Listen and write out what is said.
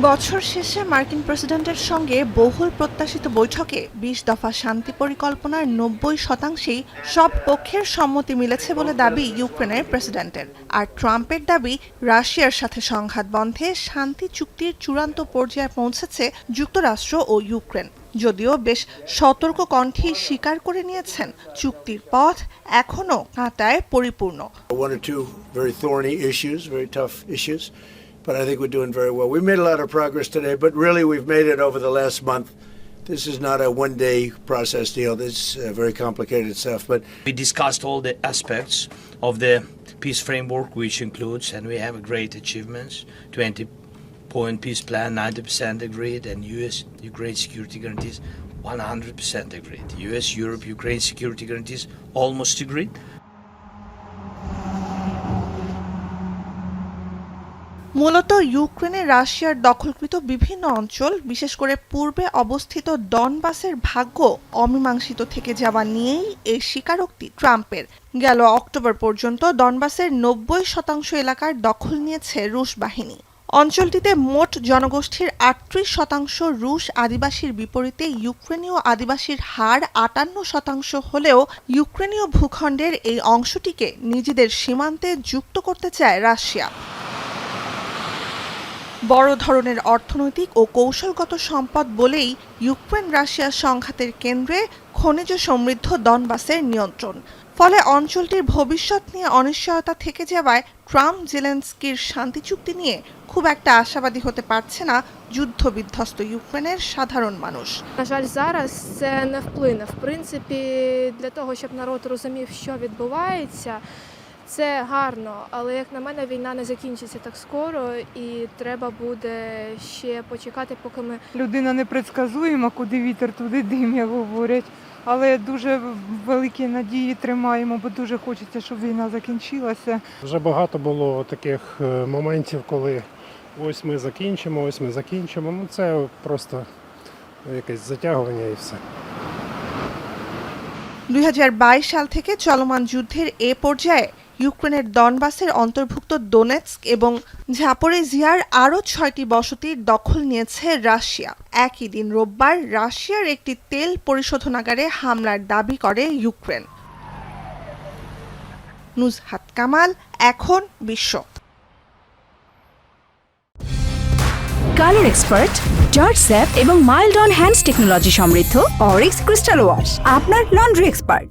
বছর শেষে মার্কিন প্রেসিডেন্টের সঙ্গে বহুল প্রত্যাশিত বৈঠকে ২০ দফা শান্তি পরিকল্পনার ৯০%ই সব পক্ষের সম্মতি মিলেছে বলে দাবি ইউক্রেনের প্রেসিডেন্টের। আর ট্রাম্পের দাবি রাশিয়ার সাথে সংঘাত বন্ধে শান্তি চুক্তির চূড়ান্ত পর্যায়ে পৌঁছেছে যুক্তরাষ্ট্র ও ইউক্রেন। যদিও বেশ সতর্ক কণ্ঠেই স্বীকার করে নিয়েছেন চুক্তির পথ এখনো কাঁটায় পরিপূর্ণ। But I think we're doing very well. We made a lot of progress today, but really we've made it over the last month. This is not a one-day process deal. This is very complicated stuff. But we discussed all the aspects of the peace framework, which includes, and we have great achievements, 20-point peace plan, 90% agreed, and U.S.-Ukraine security guarantees, 100% agreed. U.S.-Europe-Ukraine security guarantees almost agreed. মূলত ইউক্রেনে রাশিয়ার দখলকৃত বিভিন্ন অঞ্চল, বিশেষ করে পূর্বে অবস্থিত ডনবাসের ভাগ্য অমীমাংসিত থেকে যাওয়া নিয়েই এই স্বীকারোক্তি ট্রাম্পের। গেল অক্টোবর পর্যন্ত ডনবাসের ৯০% এলাকার দখল নিয়েছে রুশ বাহিনী। অঞ্চলটিতে মোট জনগোষ্ঠীর ৩৮% রুশ আদিবাসীর বিপরীতে ইউক্রেনীয় আদিবাসীর হার ৫৮% হলেও ইউক্রেনীয় ভূখণ্ডের এই অংশটিকে নিজেদের সীমান্তে যুক্ত করতে চায় রাশিয়া। বড় ধরনের অর্থনৈতিক ও কৌশলগত সম্পদ বলেই ইউক্রেন রাশিয়া সংঘাতের কেন্দ্রে খনিজ সমৃদ্ধ ডনবাসের নিয়ন্ত্রণ। ফলে অঞ্চলটির ভবিষ্যৎ নিয়ে অনিশ্চয়তা থেকে যাওয়ায় ট্রাম্প জেলেনস্কির শান্তি চুক্তি নিয়ে খুব একটা আশাবাদী হতে পারছে না যুদ্ধবিধ্বস্ত ইউক্রেনের সাধারণ মানুষ। На жаль, зараз це не вплине. В принципі, для того, щоб народ розумів, що відбувається, це гарно, але, як на мене, війна не закінчиться так скоро, і треба буде ще почекати, поки ми... Людина непредсказуєма, куди вітер, туди дим, як говорять. Але дуже великі надії тримаємо, бо дуже хочеться, щоб війна закінчилася. Вже багато було таких моментів, коли ось ми закінчимо. Ну, це просто якесь затягування і все. ২০২২ সাল থেকে চলমান যুদ্ধের এ পর্যায়ে ইউক্রেনের ডনবাসের অন্তর্ভুক্ত দোনেৎস্ক এবং ঝাপোরিজিয়ার আরও ৬টি বসতির দখল নিয়েছে রাশিয়া। একই দিন রোববার রাশিয়ার একটি তেল পরিশোধনাগারে হামলার দাবি করে ইউক্রেন। নুজহাত কামাল, এখন বিশ্ব। কালার এক্সপার্ট, জর্জ স্যাপ এবং মাইল্ড অন হ্যান্ডস টেকনোলজি সমৃদ্ধ অরিক্স ক্রিস্টাল ওয়াশ আপনার লন্ড্রি এক্সপার্ট।